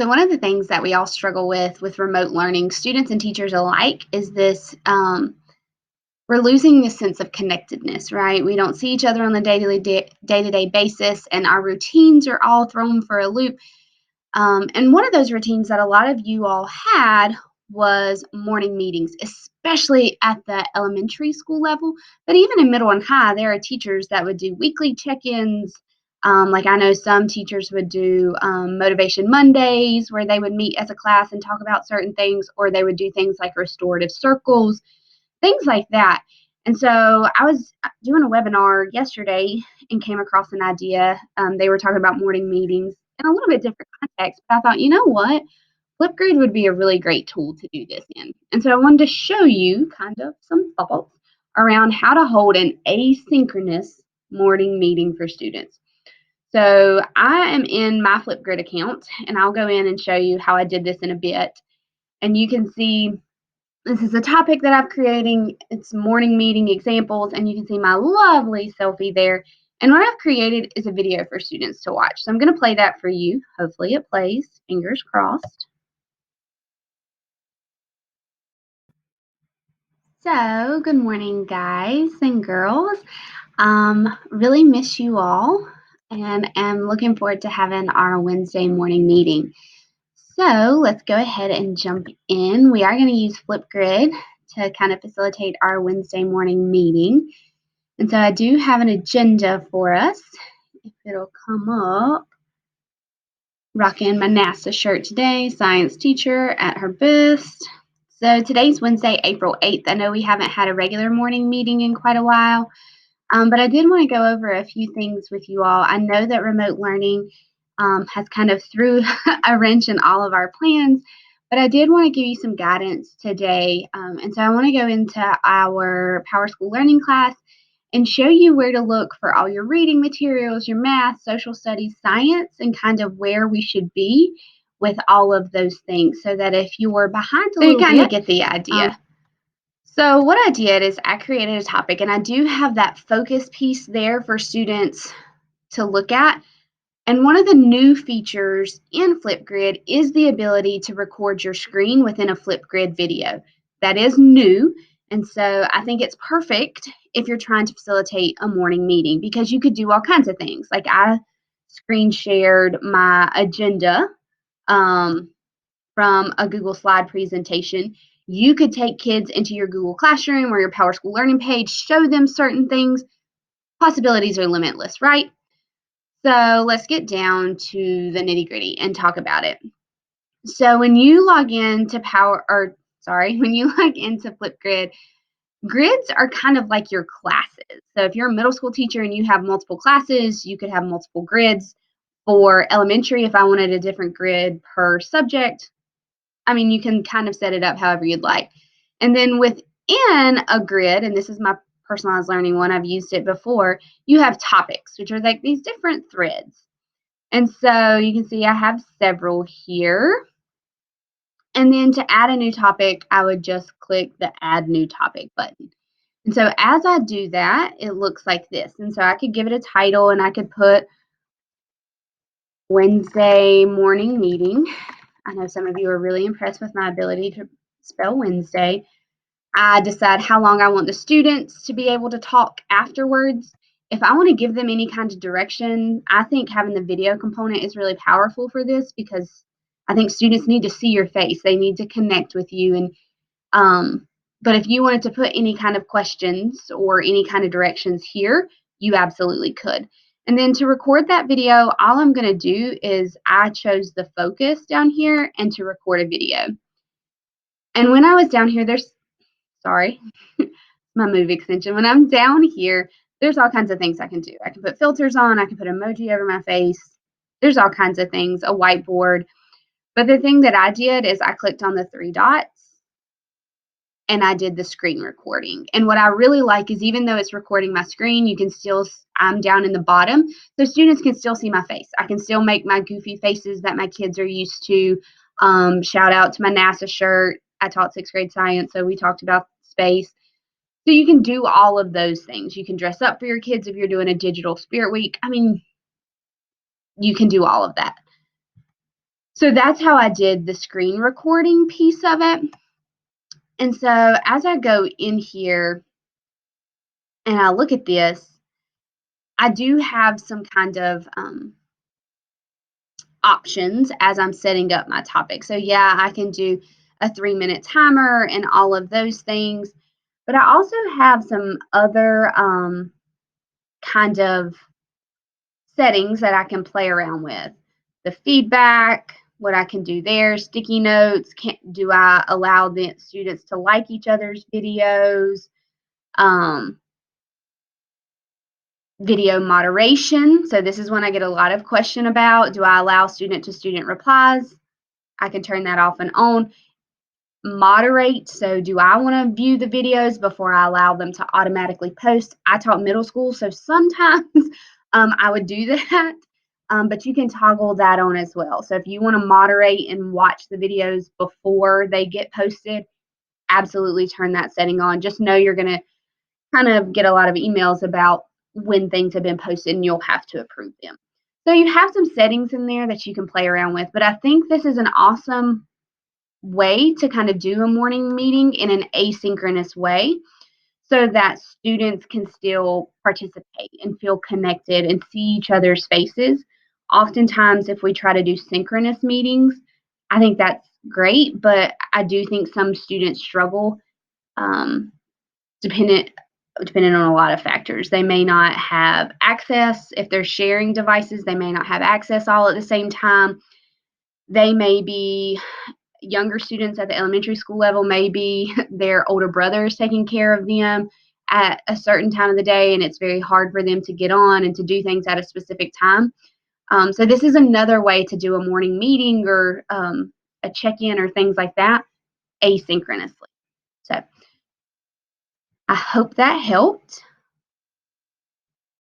So one of the things that we all struggle with remote learning, students and teachers alike, is this we're losing the sense of connectedness, right? We don't see each other on the day-to-day basis, and our routines are all thrown for a loop. And one of those routines that a lot of you all had was morning meetings, especially at the elementary school level. But even in middle and high, there are teachers that would do weekly check-ins. Like I know some teachers would do Motivation Mondays where they would meet as a class and talk about certain things, or they would do things like restorative circles, things like that. And so I was doing a webinar yesterday and came across an idea. They were talking about morning meetings in a little bit different context, but I thought, you know what? Flipgrid would be a really great tool to do this in. And so I wanted to show you kind of some thoughts around how to hold an asynchronous morning meeting for students. So I am in my Flipgrid account, and I'll go in and show you how I did this in a bit. And you can see this is a topic that I'm creating. It's morning meeting examples, and you can see my lovely selfie there. And what I've created is a video for students to watch. So I'm going to play that for you. Hopefully it plays. Fingers crossed. So good morning, guys and girls. Really miss you all, and am looking forward to having our Wednesday morning meeting. So let's go ahead and jump in. We are going to use Flipgrid to kind of facilitate our Wednesday morning meeting. And so I do have an agenda for us. If it'll come up. Rocking my NASA shirt today, science teacher at her best. So today's Wednesday, April 8th. I know we haven't had a regular morning meeting in quite a while, but I did want to go over a few things with you all. I know that remote learning has kind of threw a wrench in all of our plans, but I did want to give you some guidance today. And so I want to go into our Power School Learning class and show you where to look for all your reading materials, your math, social studies, science, and kind of where we should be with all of those things, so that if you're behind a little bit, you kind of get the idea. So what I did is I created a topic, and I do have that focus piece there for students to look at. And one of the new features in Flipgrid is the ability to record your screen within a Flipgrid video. That is new, and so I think it's perfect if you're trying to facilitate a morning meeting, because you could do all kinds of things. Like I screen shared my agenda from a Google slide presentation. You could take kids into your Google Classroom or your Power School Learning page, show them certain things. Possibilities are limitless, right? So let's get down to the nitty-gritty and talk about it. So when you log into when you log into Flipgrid, grids are kind of like your classes. So if you're a middle school teacher and you have multiple classes, you could have multiple grids. For elementary, if I wanted a different grid per subject, I mean, you can kind of set it up however you'd like. And then within a grid, and this is my personalized learning one, I've used it before, you have topics, which are like these different threads. And so you can see I have several here. And then to add a new topic, I would just click the Add New Topic button. And so as I do that, it looks like this. And so I could give it a title, and I could put Wednesday morning meeting. I know some of you are really impressed with my ability to spell Wednesday. I decide how long I want the students to be able to talk afterwards. If I want to give them any kind of direction, I think having the video component is really powerful for this, because I think students need to see your face. They need to connect with you. And but if you wanted to put any kind of questions or any kind of directions here, you absolutely could. And then to record that video, all I'm going to do is I chose the focus down here and to record a video. And when I was down here, sorry, my move extension. When I'm down here, there's all kinds of things I can do. I can put filters on. I can put emoji over my face. There's all kinds of things, a whiteboard. But the thing that I did is I clicked on the three dots and I did the screen recording. And what I really like is, even though it's recording my screen, you can still, I'm down in the bottom, so students can still see my face. I can still make my goofy faces that my kids are used to. Shout out to my NASA shirt. I taught 6th grade science, so we talked about space. So you can do all of those things. You can dress up for your kids if you're doing a digital spirit week. I mean, you can do all of that. So that's how I did the screen recording piece of it. And so as I go in here and I look at this, I do have some kind of options as I'm setting up my topic. So yeah, I can do a 3-minute timer and all of those things, but I also have some other kind of settings that I can play around with. The feedback, what I can do there, sticky notes, do I allow the students to like each other's videos, um, video moderation. So this is one I get a lot of question about. Do I allow student to student replies? I can turn that off and on. Moderate. So do I want to view the videos before I allow them to automatically post? I taught middle school, so sometimes I would do that, but you can toggle that on as well. So if you want to moderate and watch the videos before they get posted, absolutely turn that setting on. Just know you're going to kind of get a lot of emails about when things have been posted and you'll have to approve them. So you have some settings in there that you can play around with, but I think this is an awesome way to kind of do a morning meeting in an asynchronous way so that students can still participate and feel connected and see each other's faces. Oftentimes, if we try to do synchronous meetings, I think that's great, but I do think some students struggle um, dependent depending on a lot of factors. They may not have access. If they're sharing devices, they may not have access all at the same time. They may be younger students at the elementary school level, maybe their older brother is taking care of them at a certain time of the day, and it's very hard for them to get on and to do things at a specific time. So this is another way to do a morning meeting or a check-in or things like that asynchronously. So I hope that helped.